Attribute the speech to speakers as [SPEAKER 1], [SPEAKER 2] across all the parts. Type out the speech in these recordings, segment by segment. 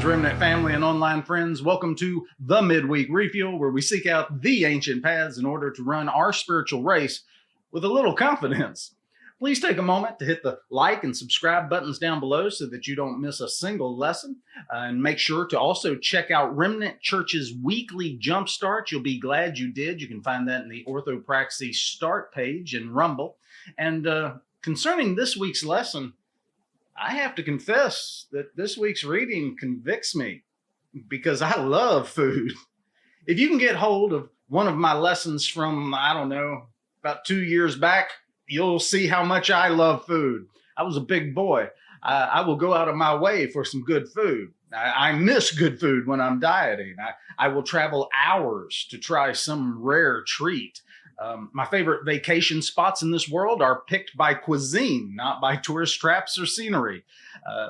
[SPEAKER 1] Greetings, Remnant family and online friends. Welcome to the Midweek Refuel, where we seek out the ancient paths in order to run our spiritual race with a little confidence. Please take a moment to hit the like and subscribe buttons down below so that you don't miss a single lesson. And make sure to also check out Remnant Church's weekly Jumpstart. You'll be glad you did. You can find that in the Orthopraxy Start page in Rumble. And concerning this week's lesson, I have to confess that this week's reading convicts me because I love food. If you can get hold of one of my lessons from, I don't know, about 2 years back, you'll see how much I love food. I was a big boy. I will go out of my way for some good food. I miss good food when I'm dieting. I will travel hours to try some rare treat. My favorite vacation spots in this world are picked by cuisine, not by tourist traps or scenery.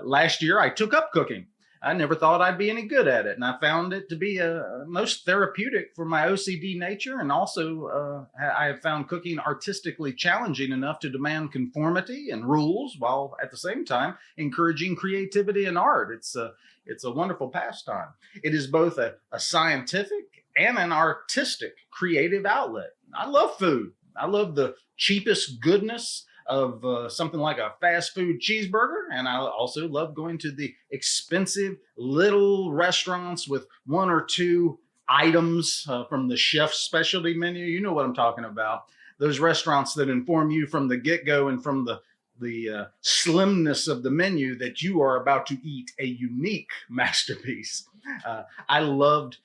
[SPEAKER 1] Last year, I took up cooking. I never thought I'd be any good at it, and I found it to be most therapeutic for my OCD nature, and also I have found cooking artistically challenging enough to demand conformity and rules, while at the same time encouraging creativity and art. It's a wonderful pastime. It is both a scientific and an artistic creative outlet. I love food. I love the cheapest goodness of something like a fast food cheeseburger. And I also love going to the expensive little restaurants with one or two items from the chef's specialty menu. You know what I'm talking about. Those restaurants that inform you from the get-go and from the slimness of the menu that you are about to eat a unique masterpiece. I loved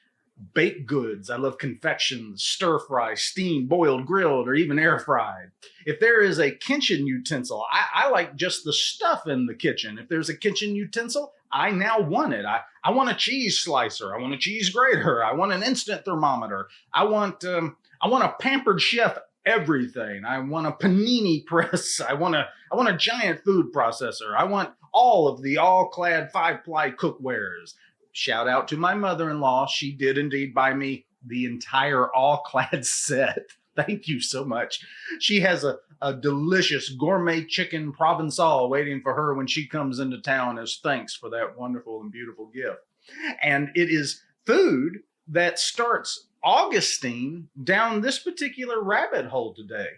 [SPEAKER 1] baked goods. I love confections, stir fry, steamed, boiled, grilled, or even air fried. If there is a kitchen utensil, I like just the stuff in the kitchen. If there's a kitchen utensil, I now want it. I want a cheese slicer. I want a cheese grater. I want an instant thermometer. I want a Pampered Chef everything. I want a panini press. I want a giant food processor. I want all of the all-clad 5-ply cookwares. Shout out to my mother-in-law. She did indeed buy me the entire all-clad set. Thank you so much. She has a delicious gourmet chicken Provençal waiting for her when she comes into town as thanks for that wonderful and beautiful gift. And it is food that starts Augustine down this particular rabbit hole today.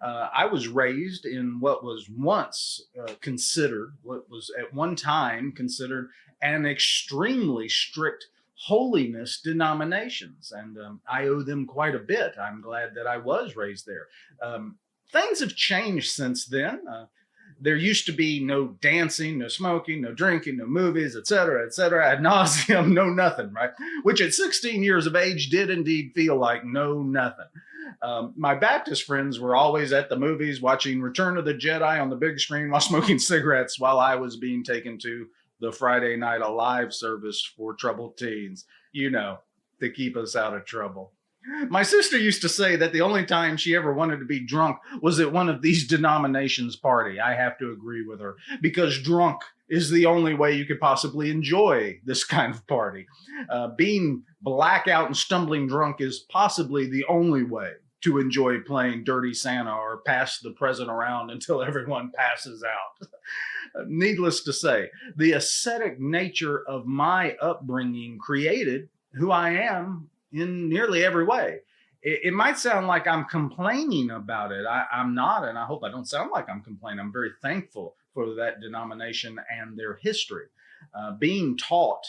[SPEAKER 1] I was raised in what was once what was at one time considered an extremely strict holiness denominations. And I owe them quite a bit. I'm glad that I was raised there. Things have changed since then. There used to be no dancing, no smoking, no drinking, no movies, etc., ad nauseum, no nothing, right? Which at 16 years of age did indeed feel like no nothing. My Baptist friends were always at the movies watching Return of the Jedi on the big screen while smoking cigarettes while I was being taken to the Friday Night Alive service for troubled teens, to keep us out of trouble. My sister used to say that the only time she ever wanted to be drunk was at one of these denominations' party. I have to agree with her, because drunk is the only way you could possibly enjoy this kind of party. Being blackout and stumbling drunk is possibly the only way to enjoy playing Dirty Santa or pass the present around until everyone passes out. Needless to say, the ascetic nature of my upbringing created who I am in nearly every way. It might sound like I'm complaining about it. I'm not, and I hope I don't sound like I'm complaining. I'm very thankful for that denomination and their history. Being taught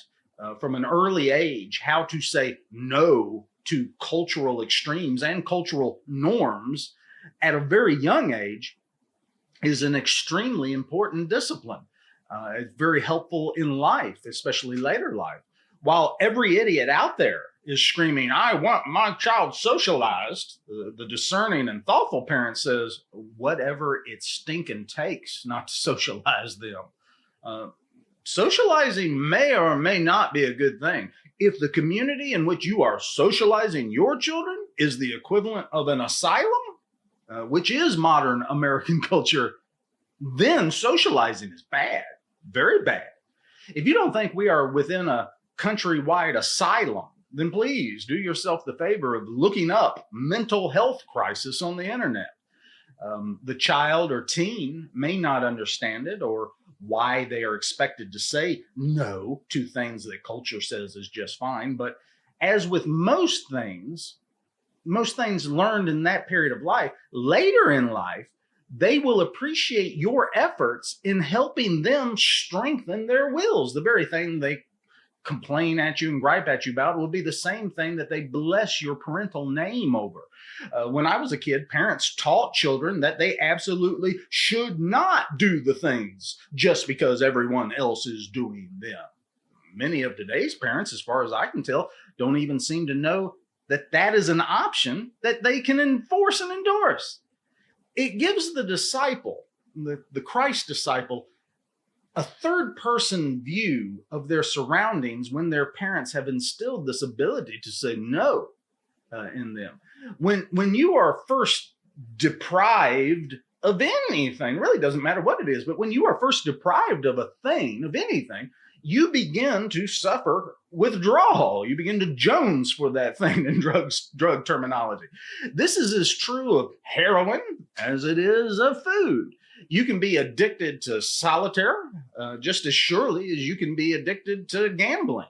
[SPEAKER 1] from an early age how to say no to cultural extremes and cultural norms at a very young age is an extremely important discipline. It's very helpful in life, especially later life. While every idiot out there is screaming, "I want my child socialized," the discerning and thoughtful parent says, whatever it stinking takes not to socialize them. Socializing may or may not be a good thing. If the community in which you are socializing your children is the equivalent of an asylum, which is modern American culture, then socializing is bad, very bad. If you don't think we are within a countrywide asylum, then please do yourself the favor of looking up mental health crisis on the internet. The child or teen may not understand it or why they are expected to say no to things that culture says is just fine. But as with most things learned in that period of life, later in life, they will appreciate your efforts in helping them strengthen their wills. The very thing they complain at you and gripe at you about will be the same thing that they bless your parental name over. When I was a kid, parents taught children that they absolutely should not do the things just because everyone else is doing them. Many of today's parents, as far as I can tell, don't even seem to know that that is an option that they can enforce and endorse. It gives the disciple, the Christ disciple, a third-person view of their surroundings when their parents have instilled this ability to say no in them. When you are first deprived of anything, really doesn't matter what it is, but when you are first deprived of a thing, of anything, you begin to suffer withdrawal. You begin to Jones for that thing in drug terminology. This is as true of heroin as it is of food. You can be addicted to solitaire just as surely as you can be addicted to gambling.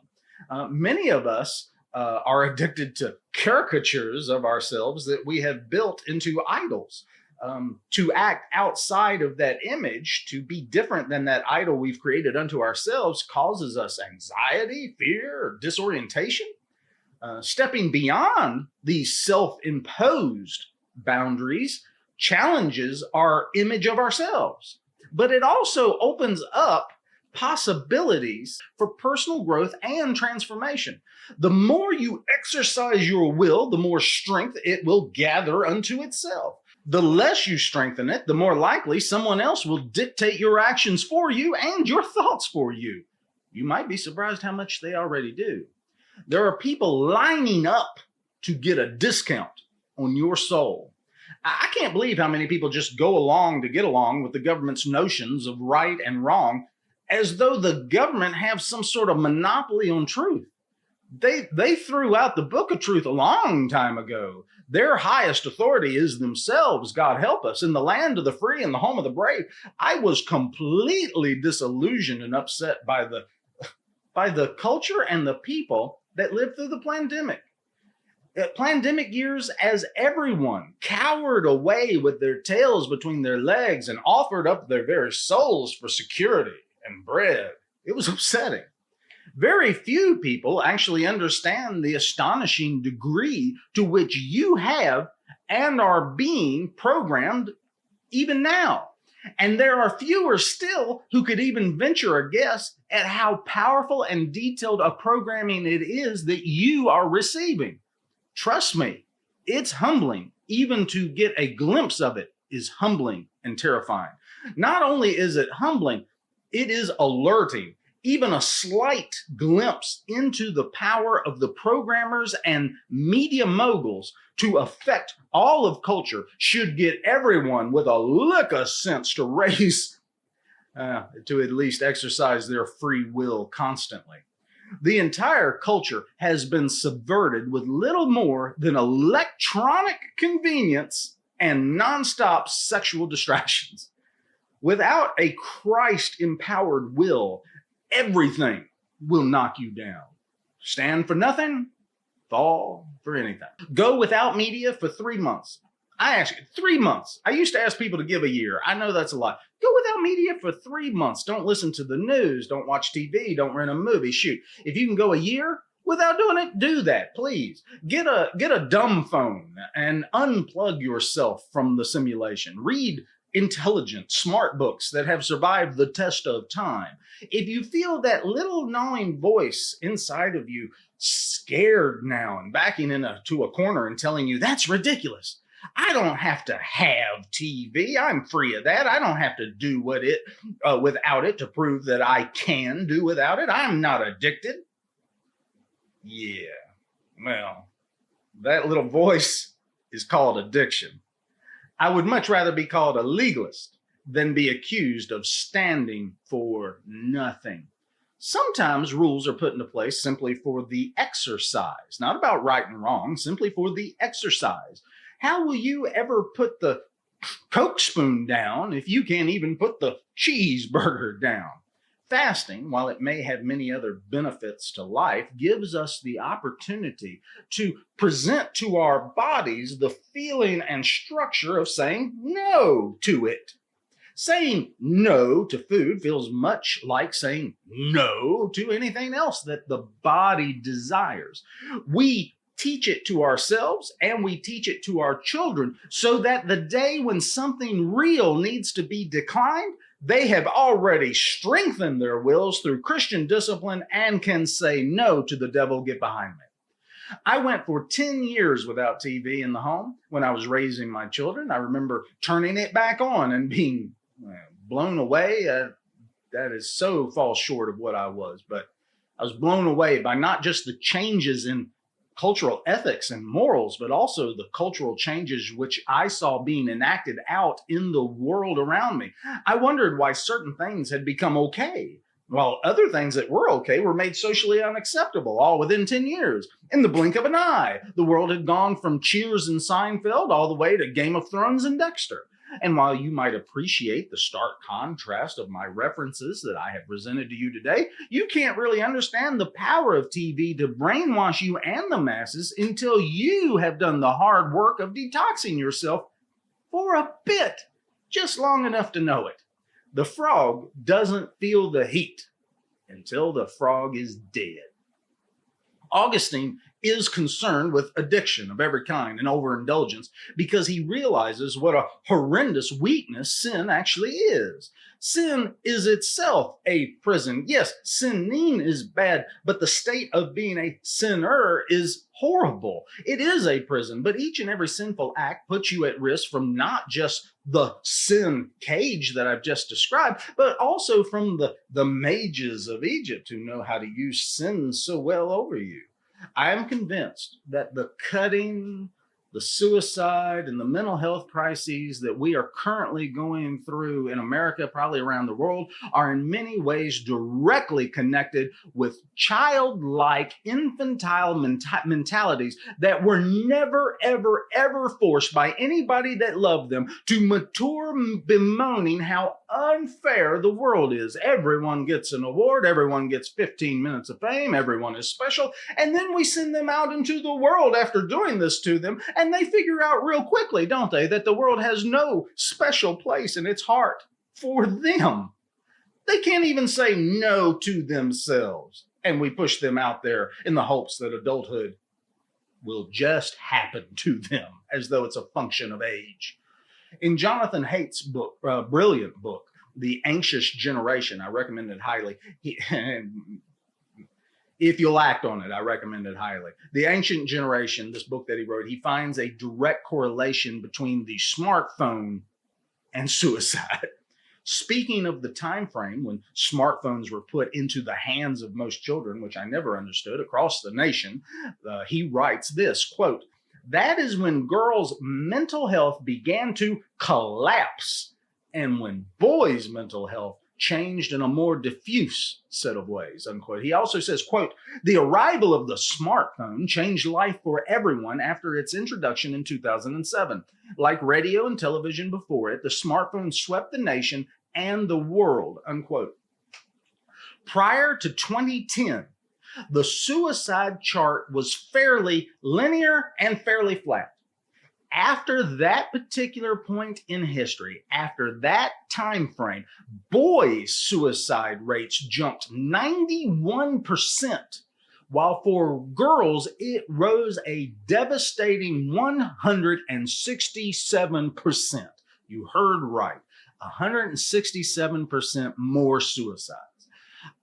[SPEAKER 1] Many of us are addicted to caricatures of ourselves that we have built into idols. To act outside of that image, to be different than that idol we've created unto ourselves, causes us anxiety, fear, or disorientation. Stepping beyond these self-imposed boundaries challenges our image of ourselves, but it also opens up possibilities for personal growth and transformation. The more you exercise your will, the more strength it will gather unto itself. The less you strengthen it, the more likely someone else will dictate your actions for you and your thoughts for you. You might be surprised how much they already do. There are people lining up to get a discount on your soul. I can't believe how many people just go along to get along with the government's notions of right and wrong, as though the government have some sort of monopoly on truth. They threw out the book of truth a long time ago. Their highest authority is themselves, God help us, in the land of the free and the home of the brave. I was completely disillusioned and upset by the culture and the people that lived through the pandemic. Pandemic years, as everyone cowered away with their tails between their legs and offered up their very souls for security and bread. It was upsetting. Very few people actually understand the astonishing degree to which you have and are being programmed even now. And there are fewer still who could even venture a guess at how powerful and detailed a programming it is that you are receiving. Trust me, it's humbling. Even to get a glimpse of it is humbling and terrifying. Not only is it humbling, it is alerting. Even a slight glimpse into the power of the programmers and media moguls to affect all of culture should get everyone with a lick of sense to raise, to at least exercise their free will constantly. The entire culture has been subverted with little more than electronic convenience and nonstop sexual distractions. Without a Christ-empowered will, everything will knock you down. Stand for nothing, fall for anything. Go without media for 3 months. I ask you, 3 months. I used to ask people to give a year. I know that's a lot. Go without media for 3 months. Don't listen to the news. Don't watch TV. Don't rent a movie. Shoot, if you can go a year without doing it, do that, please. Get a dumb phone and unplug yourself from the simulation. Read intelligent, smart books that have survived the test of time. If you feel that little gnawing voice inside of you scared now and backing into a corner and telling you that's ridiculous, I don't have to have TV. I'm free of that. I don't have to do without it to prove that I can do without it. I'm not addicted. Yeah, well, that little voice is called addiction. I would much rather be called a legalist than be accused of standing for nothing. Sometimes rules are put into place simply for the exercise, not about right and wrong, simply for the exercise. How will you ever put the Coke spoon down if you can't even put the cheeseburger down. Fasting, while it may have many other benefits to life, gives us the opportunity to present to our bodies the feeling and structure of saying no to it. Saying no to food feels much like saying no to anything else that the body desires. We teach it to ourselves and we teach it to our children so that the day when something real needs to be declined, they have already strengthened their wills through Christian discipline and can say no to the devil, get behind me. I went for 10 years without TV in the home when I was raising my children. I remember turning it back on and being blown away. That is so far short of what I was, but I was blown away by not just the changes in cultural ethics and morals, but also the cultural changes which I saw being enacted out in the world around me. I wondered why certain things had become okay, while other things that were okay were made socially unacceptable, all within 10 years. In the blink of an eye, the world had gone from Cheers and Seinfeld all the way to Game of Thrones and Dexter. And while you might appreciate the stark contrast of my references that I have presented to you today, you can't really understand the power of TV to brainwash you and the masses until you have done the hard work of detoxing yourself for a bit, just long enough to know it. The frog doesn't feel the heat until the frog is dead. Augustine is concerned with addiction of every kind and overindulgence because he realizes what a horrendous weakness sin actually is. Sin is itself a prison. Yes, sinning is bad, but the state of being a sinner is horrible. It is a prison, but each and every sinful act puts you at risk from not just the sin cage that I've just described, but also from the mages of Egypt who know how to use sin so well over you. I am convinced that the cutting, the suicide, and the mental health crises that we are currently going through in America, probably around the world, are in many ways directly connected with childlike, infantile mentalities that were never, ever, ever forced by anybody that loved them to mature bemoaning how unfair the world is. Everyone gets an award, everyone gets 15 minutes of fame, everyone is special, and then we send them out into the world after doing this to them, and they figure out real quickly, don't they, that the world has no special place in its heart for them. They can't even say no to themselves, and we push them out there in the hopes that adulthood will just happen to them as though it's a function of age. In Jonathan Haidt's book, brilliant book, The Anxious Generation, I recommend it highly. If you'll act on it, I recommend it highly. The Ancient Generation, this book that he wrote, he finds a direct correlation between the smartphone and suicide. Speaking of the time frame when smartphones were put into the hands of most children, which I never understood, across the nation, he writes this, quote, "That is when girls' mental health began to collapse and when boys' mental health changed in a more diffuse set of ways," unquote. He also says, quote, "The arrival of the smartphone changed life for everyone after its introduction in 2007. Like radio and television before it, the smartphone swept the nation and the world," unquote. Prior to 2010, the suicide chart was fairly linear and fairly flat. After that particular point in history, after that time frame, boys' suicide rates jumped 91%, while for girls, it rose a devastating 167%. You heard right, 167% more suicides.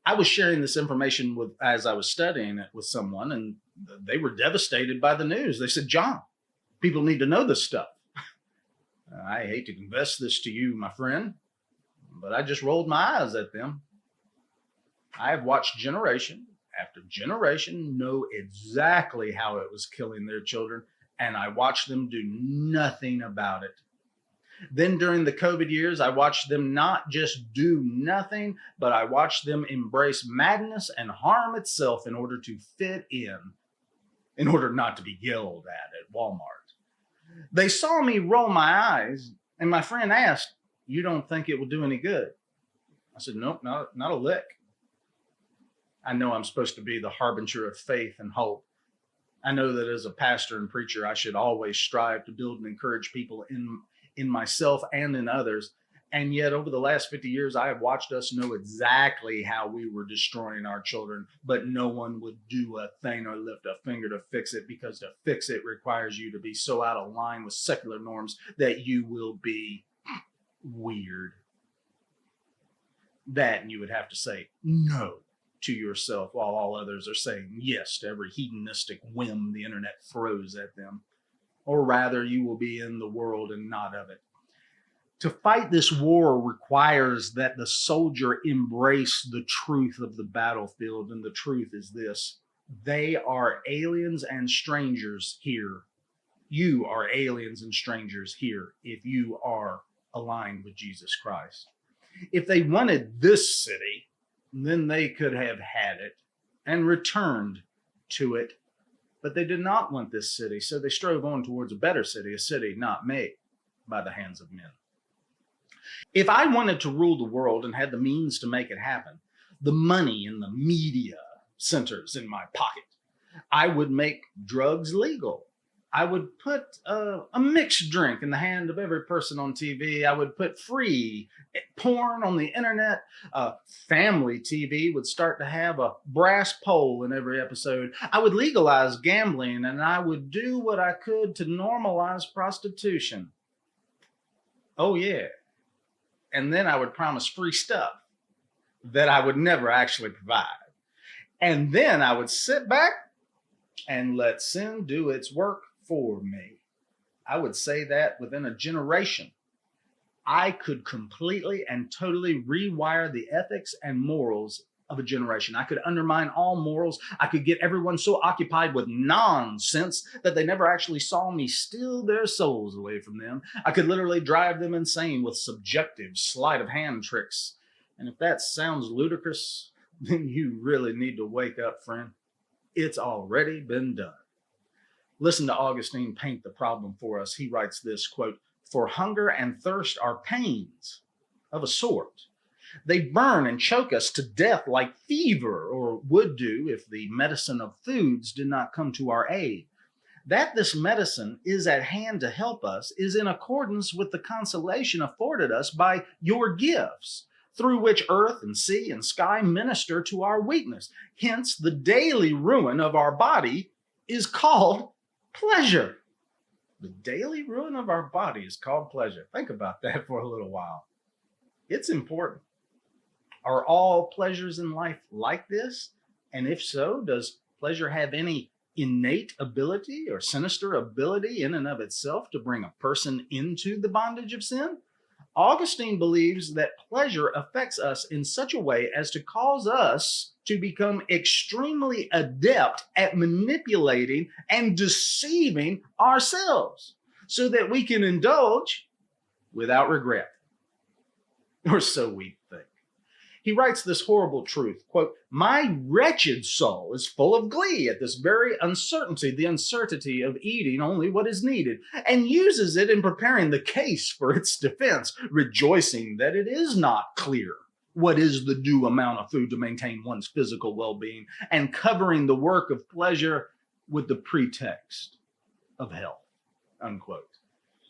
[SPEAKER 1] I was sharing this information as I was studying it with someone, and they were devastated by the news. They said, "John, people need to know this stuff." I hate to confess this to you, my friend, but I just rolled my eyes at them. I have watched generation after generation know exactly how it was killing their children, and I watched them do nothing about it. Then during the COVID years, I watched them not just do nothing, but I watched them embrace madness and harm itself in order to fit in order not to be yelled at Walmart. They saw me roll my eyes And my friend asked, "You don't think it will do any good?" I said, "Nope, not a lick." I know I'm supposed to be the harbinger of faith and hope. I know that as a pastor and preacher, I should always strive to build and encourage people in myself and in others. And yet, over the last 50 years, I have watched us know exactly how we were destroying our children, but no one would do a thing or lift a finger to fix it, because to fix it requires you to be so out of line with secular norms that you will be weird. That, and you would have to say no to yourself while all others are saying yes to every hedonistic whim the internet throws at them. Or rather, you will be in the world and not of it. To fight this war requires that the soldier embrace the truth of the battlefield, and the truth is this: they are aliens and strangers here. You are aliens and strangers here if you are aligned with Jesus Christ. If they wanted this city, then they could have had it and returned to it. But they did not want this city, so they strove on towards a better city, a city not made by the hands of men. If I wanted to rule the world and had the means to make it happen, the money and the media centers in my pocket, I would make drugs legal. I would put a mixed drink in the hand of every person on TV. I would put free porn on the internet. Family TV would start to have a brass pole in every episode. I would legalize gambling, and I would do what I could to normalize prostitution. Oh, yeah. And then I would promise free stuff that I would never actually provide. And then I would sit back and let sin do its work for me. I would say that within a generation, I could completely and totally rewire the ethics and morals of a generation. I could undermine all morals. I could get everyone so occupied with nonsense that they never actually saw me steal their souls away from them. I could literally drive them insane with subjective sleight of hand tricks. And if that sounds ludicrous, then you really need to wake up, friend. It's already been done. Listen to Augustine paint the problem for us. He writes this, quote, "For hunger and thirst are pains of a sort. They burn and choke us to death like fever, or would do if the medicine of foods did not come to our aid. That this medicine is at hand to help us is in accordance with the consolation afforded us by your gifts, through which earth and sea and sky minister to our weakness. Hence, the daily ruin of our body is called pleasure." The daily ruin of our body is called pleasure. Think about that for a little while. It's important. Are all pleasures in life like this? And if so, does pleasure have any innate ability or sinister ability in and of itself to bring a person into the bondage of sin? Augustine believes that pleasure affects us in such a way as to cause us to become extremely adept at manipulating and deceiving ourselves so that we can indulge without regret. Or so we think. He writes this horrible truth, quote, "My wretched soul is full of glee at this very uncertainty, the uncertainty of eating only what is needed, and uses it in preparing the case for its defense, rejoicing that it is not clear what is the due amount of food to maintain one's physical well-being, and covering the work of pleasure with the pretext of health," unquote.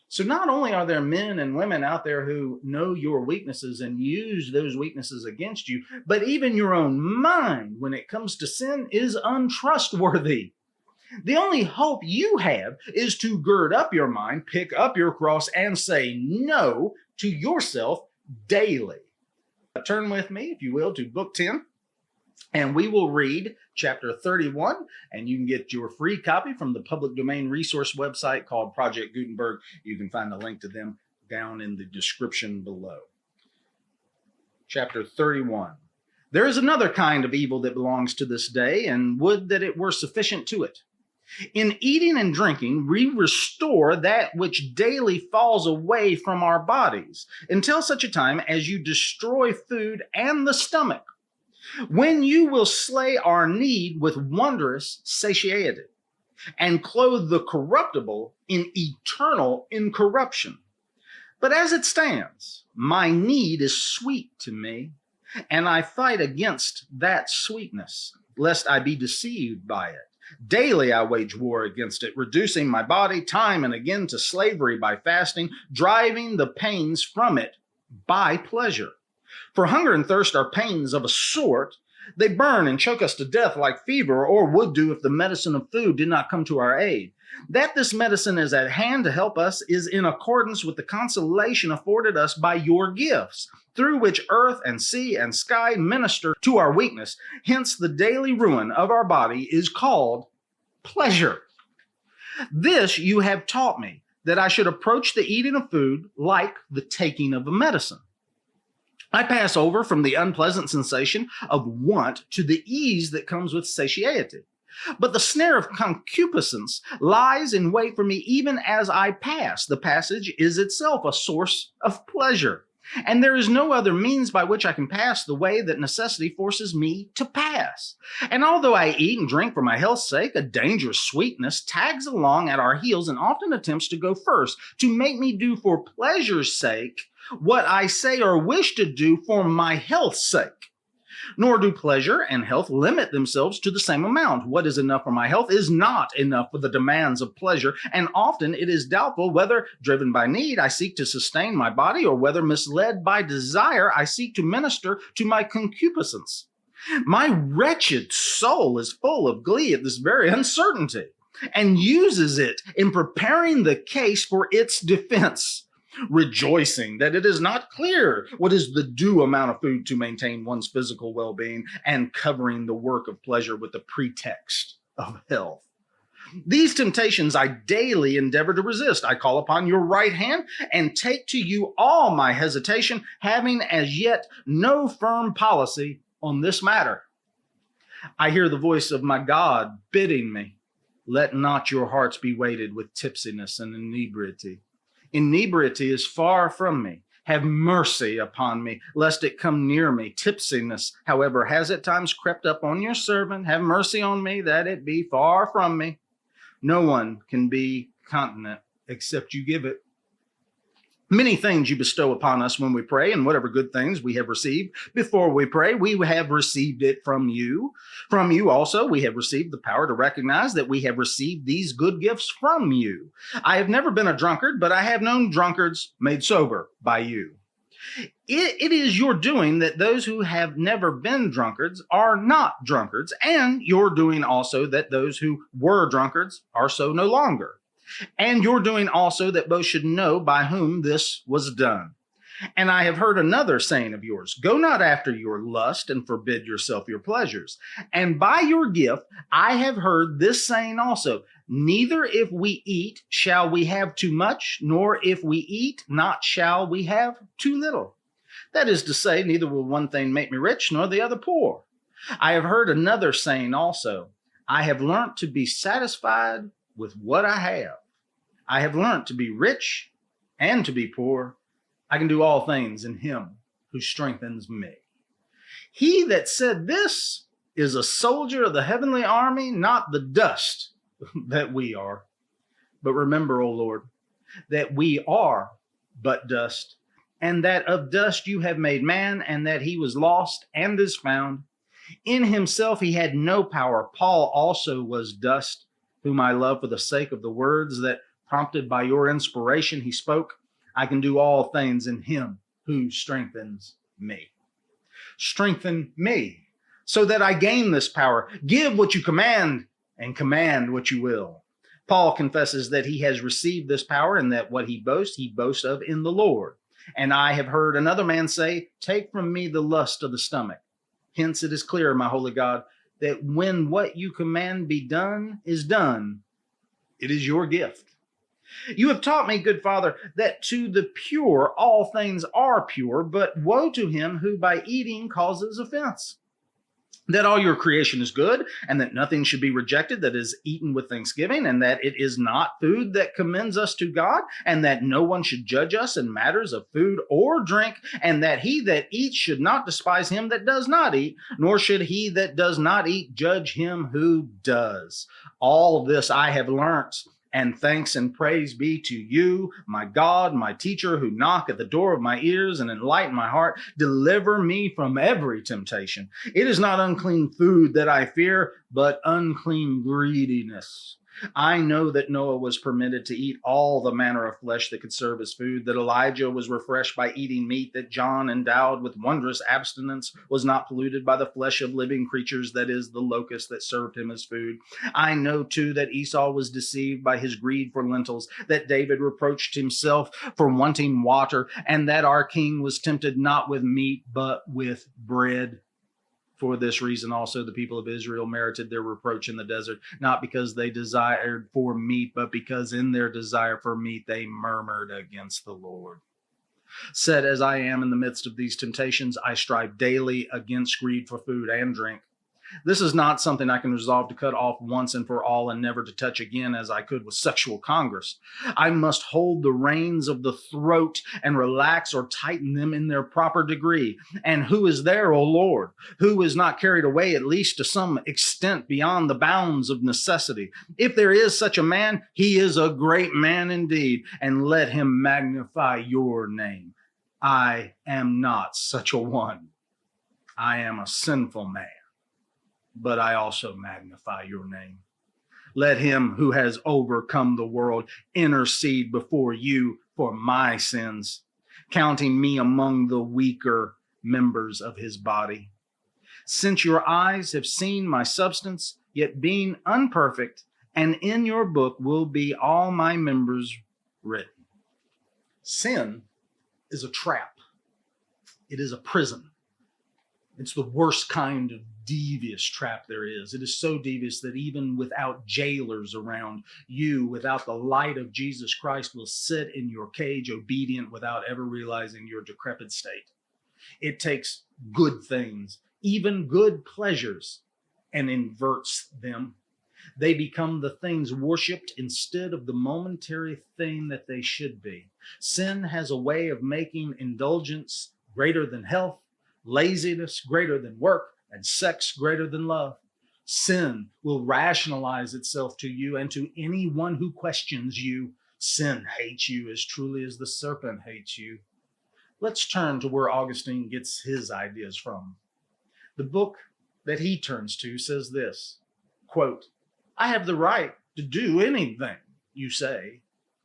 [SPEAKER 1] So not only are there men and women out there who know your weaknesses and use those weaknesses against you, but even your own mind, when it comes to sin, is untrustworthy. The only hope you have is to gird up your mind, pick up your cross, and say no to yourself daily. Turn with me, if you will, to Book 10, and we will read chapter 31, and you can get your free copy from the public domain resource website called Project Gutenberg. You can find a link to them down in the description below. Chapter 31. "There is another kind of evil that belongs to this day, and would that it were sufficient to it. In eating and drinking, we restore that which daily falls away from our bodies, until such a time as you destroy food and the stomach, when you will slay our need with wondrous satiety, and clothe the corruptible in eternal incorruption. But as it stands, my need is sweet to me, and I fight against that sweetness, lest I be deceived by it. Daily I wage war against it, reducing my body time and again to slavery by fasting, driving the pains from it by pleasure. For hunger and thirst are pains of a sort. They burn and choke us to death like fever, or would do if the medicine of food did not come to our aid. That this medicine is at hand to help us is in accordance with the consolation afforded us by your gifts, through which earth and sea and sky minister to our weakness. Hence the daily ruin of our body is called pleasure. This you have taught me, that I should approach the eating of food like the taking of a medicine. I pass over from the unpleasant sensation of want to the ease that comes with satiety. But the snare of concupiscence lies in wait for me even as I pass. The passage is itself a source of pleasure, and there is no other means by which I can pass the way that necessity forces me to pass. And although I eat and drink for my health's sake, a dangerous sweetness tags along at our heels and often attempts to go first, to make me do for pleasure's sake what I say or wish to do for my health's sake. Nor do pleasure and health limit themselves to the same amount. What is enough for my health is not enough for the demands of pleasure, and often it is doubtful whether, driven by need, I seek to sustain my body, or whether, misled by desire, I seek to minister to my concupiscence. My wretched soul is full of glee at this very uncertainty, and uses it in preparing the case for its defense, rejoicing that it is not clear what is the due amount of food to maintain one's physical well-being, and covering the work of pleasure with the pretext of health. These temptations I daily endeavor to resist. I call upon your right hand and take to you all my hesitation, having as yet no firm policy on this matter. I hear the voice of my God bidding me, let not your hearts be weighted with tipsiness and inebriety. Inebriety is far from me. Have mercy upon me, lest it come near me. Tipsiness, however, has at times crept up on your servant. Have mercy on me, that it be far from me. No one can be continent except you give it. Many things you bestow upon us when we pray, and whatever good things we have received before we pray, we have received it from you. From you also we have received the power to recognize that we have received these good gifts from you. I have never been a drunkard, but I have known drunkards made sober by you. It is your doing that those who have never been drunkards are not drunkards, and your doing also that those who were drunkards are so no longer. And you're doing also that both should know by whom this was done. And I have heard another saying of yours, go not after your lust and forbid yourself your pleasures. And by your gift I have heard this saying also, neither if we eat shall we have too much, nor if we eat not shall we have too little. That is to say, neither will one thing make me rich, nor the other poor. I have heard another saying also, I have learnt to be satisfied with what I have. I have learned to be rich and to be poor. I can do all things in him who strengthens me. He that said this is a soldier of the heavenly army, not the dust that we are. But remember, O Lord, that we are but dust, and that of dust you have made man, and that he was lost and is found. In himself he had no power. Paul also was dust, whom I love for the sake of the words that, prompted by your inspiration, he spoke. I can do all things in him who strengthens me. Strengthen me so that I gain this power. Give what you command and command what you will. Paul confesses that he has received this power and that what he boasts of in the Lord. And I have heard another man say, take from me the lust of the stomach. Hence it is clear, my holy God, that when what you command be done is done, it is your gift. You have taught me, good Father, that to the pure all things are pure, but woe to him who by eating causes offense. That all your creation is good, and that nothing should be rejected that is eaten with thanksgiving, and that it is not food that commends us to God, and that no one should judge us in matters of food or drink, and that he that eats should not despise him that does not eat, nor should he that does not eat judge him who does. All this I have learnt And thanks and praise be to you, my God, my teacher, who knock at the door of my ears and enlighten my heart. Deliver me from every temptation. It is not unclean food that I fear, but unclean greediness. I know that Noah was permitted to eat all the manner of flesh that could serve as food, that Elijah was refreshed by eating meat, that John, endowed with wondrous abstinence, was not polluted by the flesh of living creatures, that is, the locust that served him as food. I know, too, that Esau was deceived by his greed for lentils, that David reproached himself for wanting water, and that our king was tempted not with meat, but with bread. For this reason also the people of Israel merited their reproach in the desert, not because they desired for meat, but because in their desire for meat they murmured against the Lord. Set as I am in the midst of these temptations, I strive daily against greed for food and drink. This is not something I can resolve to cut off once and for all and never to touch again as I could with sexual congress. I must hold the reins of the throat and relax or tighten them in their proper degree. And who is there, O Lord? Who is not carried away at least to some extent beyond the bounds of necessity? If there is such a man, he is a great man indeed, and let him magnify your name. I am not such a one. I am a sinful man, but I also magnify your name. Let him who has overcome the world intercede before you for my sins, counting me among the weaker members of his body. Since your eyes have seen my substance, yet being unperfect, and in your book will be all my members written. Sin is a trap. It is a prison. It's the worst kind of devious trap there is. It is so devious that even without jailers around, you, without the light of Jesus Christ, will sit in your cage obedient without ever realizing your decrepit state. It takes good things, even good pleasures, and inverts them. They become the things worshipped instead of the momentary thing that they should be. Sin has a way of making indulgence greater than health, laziness greater than work, and sex greater than love. Sin will rationalize itself to you and to anyone who questions you. Sin hates you as truly as the serpent hates you. Let's turn to where Augustine gets his ideas from. The book that he turns to says this, quote, I have the right to do anything you say,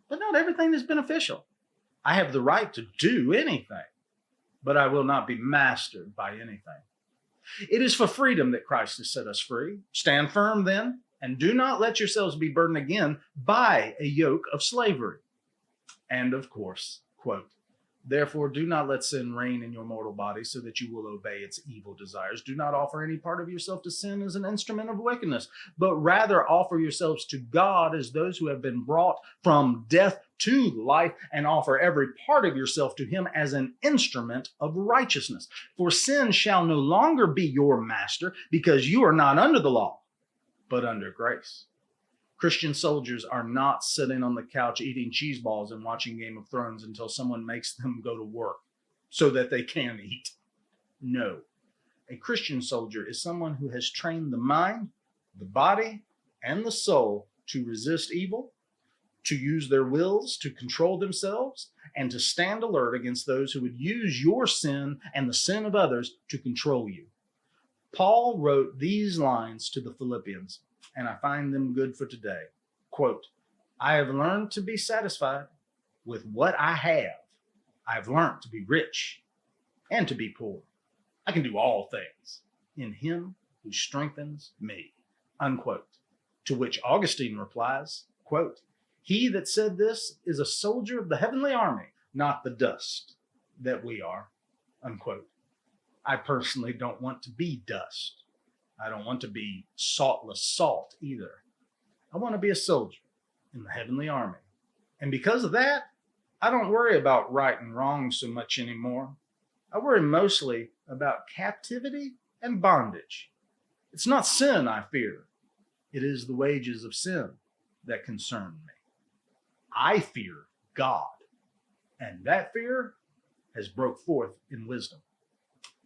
[SPEAKER 1] but not everything is beneficial. I have the right to do anything, but I will not be mastered by anything. It is for freedom that Christ has set us free. Stand firm then, and do not let yourselves be burdened again by a yoke of slavery. And of course, quote, therefore do not let sin reign in your mortal body so that you will obey its evil desires. Do not offer any part of yourself to sin as an instrument of wickedness, but rather offer yourselves to God as those who have been brought from death to life, and offer every part of yourself to him as an instrument of righteousness. For sin shall no longer be your master, because you are not under the law, but under grace. Christian soldiers are not sitting on the couch eating cheese balls and watching Game of Thrones until someone makes them go to work so that they can eat. No. A Christian soldier is someone who has trained the mind, the body, and the soul to resist evil, to use their wills to control themselves, and to stand alert against those who would use your sin and the sin of others to control you. Paul wrote these lines to the Philippians, and I find them good for today. Quote, I have learned to be satisfied with what I have. I have learned to be rich and to be poor. I can do all things in him who strengthens me. Unquote. To which Augustine replies, quote, he that said this is a soldier of the heavenly army, not the dust that we are. Unquote. I personally don't want to be dust. I don't want to be saltless salt either. I want to be a soldier in the heavenly army. And because of that, I don't worry about right and wrong so much anymore. I worry mostly about captivity and bondage. It's not sin I fear. It is the wages of sin that concern me. I fear God, and that fear has broke forth in wisdom.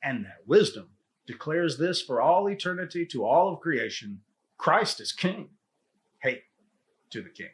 [SPEAKER 1] And that wisdom declares this for all eternity to all of creation: Christ is King. Hail to the King.